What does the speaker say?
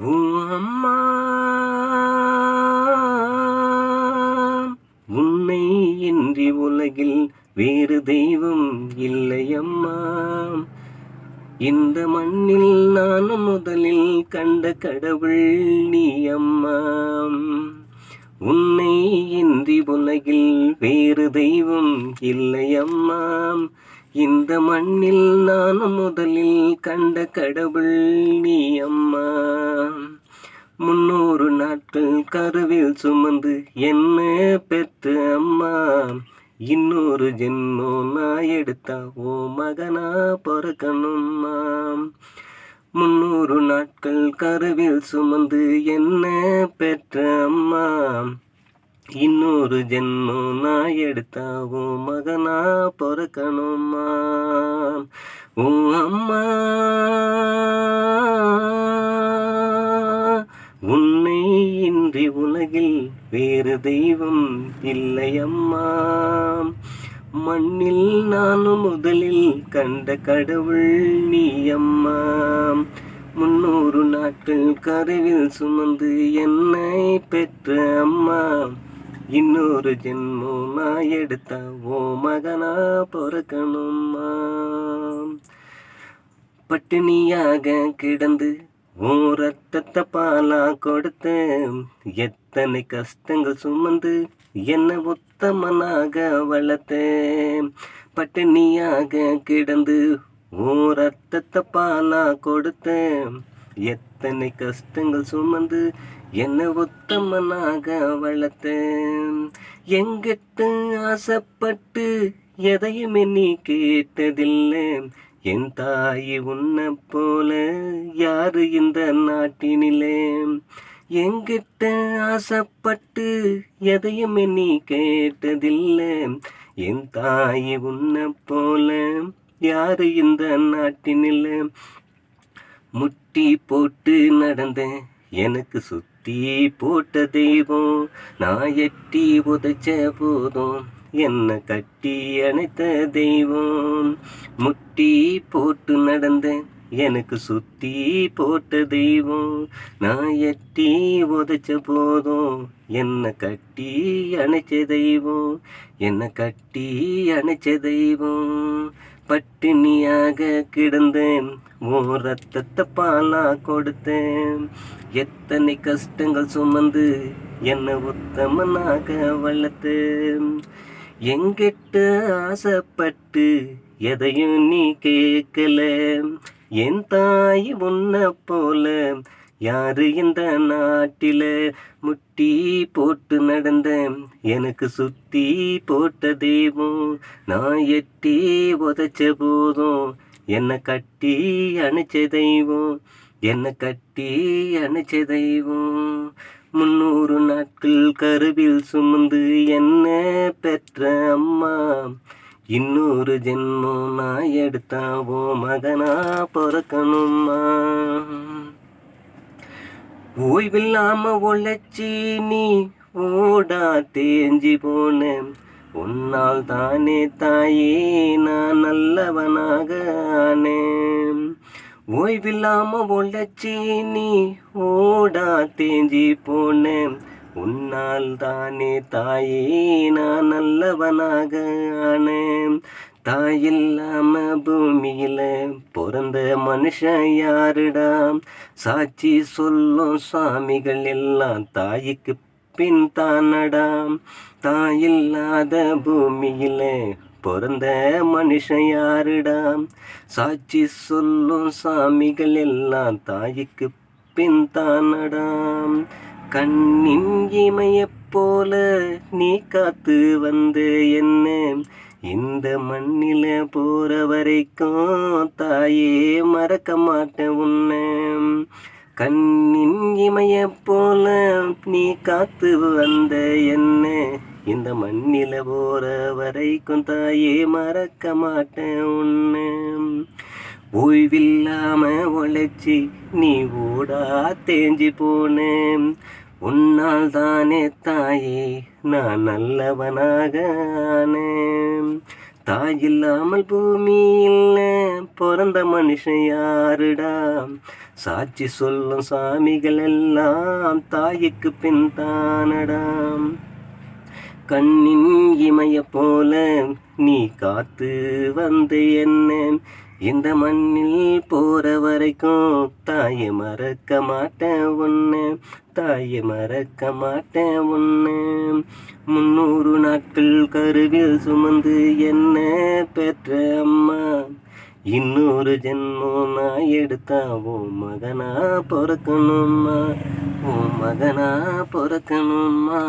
ஓ அம்மா, உன்னை இன்றி உலகில் வேறு தெய்வம் இல்லையம்மா. இந்த மண்ணில் நானும் முதலில் கண்ட கடவுள் நீ அம்மா. உன்னை இன்றி உலகில் வேறு தெய்வம் இல்லையம்மா. இந்த மண்ணில் நானும் முதலில் கண்ட கடவுள் நீ அம்மா. 300 நாட்கள் கருவில் சுமந்து என்ன பெற்ற அம்மா. இன்னொரு ஜென்மம் நான் எடுத்தா ஓ மகனா பிறக்கணும்மா. 300 நாட்கள் கருவில் சுமந்து என்ன பெற்ற அம்மா. இன்னொரு ஜென்மம் நான் எடுத்தா ஓ மகனா பிறக்கணும்மா. ஓ அம்மா, உன்னை இன்றி உலகில் வேறு தெய்வம் இல்லையம்மா. மண்ணில் நானும் முதலில் கண்ட கடவுள் நீ அம்மா. 300 நாட்கள் கருவில் சுமந்து என்னை பெற்ற அம்மா. இன்னொரு ஜென்மம் நான் எடுத்தா ஓ மகனா பிறக்கணும்மா. பட்டினியாக கிடந்து ஓ ரத்தத்தை பாலா கொடுத்த எத்தனை கஷ்டங்கள் சுமந்து என்ன உத்தமனாக வளர்த்த. பட்டினியாக கிடந்து ஓ ரத்தத்தை பாலா கொடுத்த எத்தனை கஷ்டங்கள் சுமந்து என்ன உத்தமனாக வளர்த்த. எங்கிட்ட ஆசைப்பட்டு எதையுமே நீ கேட்டதில்லை. என் தாயி உன்னை போல யாரு இந்த நாட்டினிலே. எங்கிட்ட ஆசைப்பட்டு எதையுமே நீ கேட்டதில்லை. என் தாயி உன்னை போல யாரு இந்த நாட்டினிலே. முட்டி போட்டு நடந்தேன் எனக்கு சுத்தி போட்ட தெய்வம். நான் எட்டி உதைச்ச போதும் என்ன கட்டி அணைத்த தெய்வம். முட்டி போட்டு நடந்தேன் எனக்கு சுத்தி போட்ட தெய்வம். நான் எட்டி உதைச்ச போதும் என்ன கட்டி அணைச்ச தெய்வம். என்ன கட்டி அணைச்ச தெய்வம். பட்டினியாக கிடந்தேன் ஓ ரத்தத்தை பாலா கொடுத்தேன். எத்தனை கஷ்டங்கள் சுமந்து என்ன உத்தமனாக வளர்த்தேன். எங்கிட்ட ஆசைப்பட்டு எதையும் நீ கேட்கல. என் தாய் உன்னை போல யாரு இந்த நாட்டில. முட்டி போட்டு நடந்த எனக்கு சுத்தி போட்ட தெய்வம். நான் எட்டி உதைச்ச போதும் என்னை கட்டி அணைச்ச தெய்வம். என்னை கட்டி அணைச்ச தெய்வம். 300 நாட்கள் கருவில் சுமந்து என்ன பெற்ற அம்மா. இன்னொரு ஜென்மம் நான் எடுத்தாவோ மகனா பிறக்கணும்மா. ஓய்வில்லாம உழைச்சி நீ ஓடா தேஞ்சி போன. உன்னால் தானே தாயே நான் நல்லவனாக ஆனேன். ஓய்வில்லாம உழைச்சி நீ ஓடா தேஞ்சி போன. உன்னால் தானே தாயே நான் நல்லவனாக ஆனேன். தாயில்லாம பூமியில பிறந்த மனுஷன் யாருடா. சாட்சி சொல்லும் சாமிகள் எல்லாம் தாய்க்கு பின் தானடாம். தாயில்லாத பூமியில பிறந்த மனுஷன் யாருடாம். சாட்சி சொல்லும் சாமிகள் எல்லாம் தாய்க்கு பின் தானடாம். கண்ணின் இமையப் போல நீ காத்து வந்த என்ன. இந்த மண்ணில போற வரைக்கும் தாயே மறக்க மாட்டேன் உன்னை. கண்ணின் இமையப் போல நீ காத்து வந்த என்ன. இந்த மண்ணில போற வரைக்கும் தாயே மறக்க மாட்டேன் உன்னை. ஓய்வில்லாம உழைச்சி நீ ஓடா தேஞ்சி போனேன். உன்னால் தானே தாயே நான் நல்லவனாக ஆனேன். தாய் இல்லாமல் பூமியில் பிறந்த மனுஷன் யாருடா? சாட்சி சொல்லும் சாமிகள் எல்லாம் தாய்க்கு பின் தானடா. கண்ணின் இமைய போல நீ காத்து வந்து என்ன இந்த மண்ணில் போற வரைக்கும் தாயை மறக்க மாட்டேன் உன்னை, தாயை மறக்க மாட்டேன் உன்னை. 300 நாட்கள் கருவில் சுமந்து என்ன பெற்ற அம்மா, இன்னொரு ஜென்மம் நான் எடுத்தா ஓ மகனா பொறக்கணுமா, ஓ மகனா பொறக்கணுமா.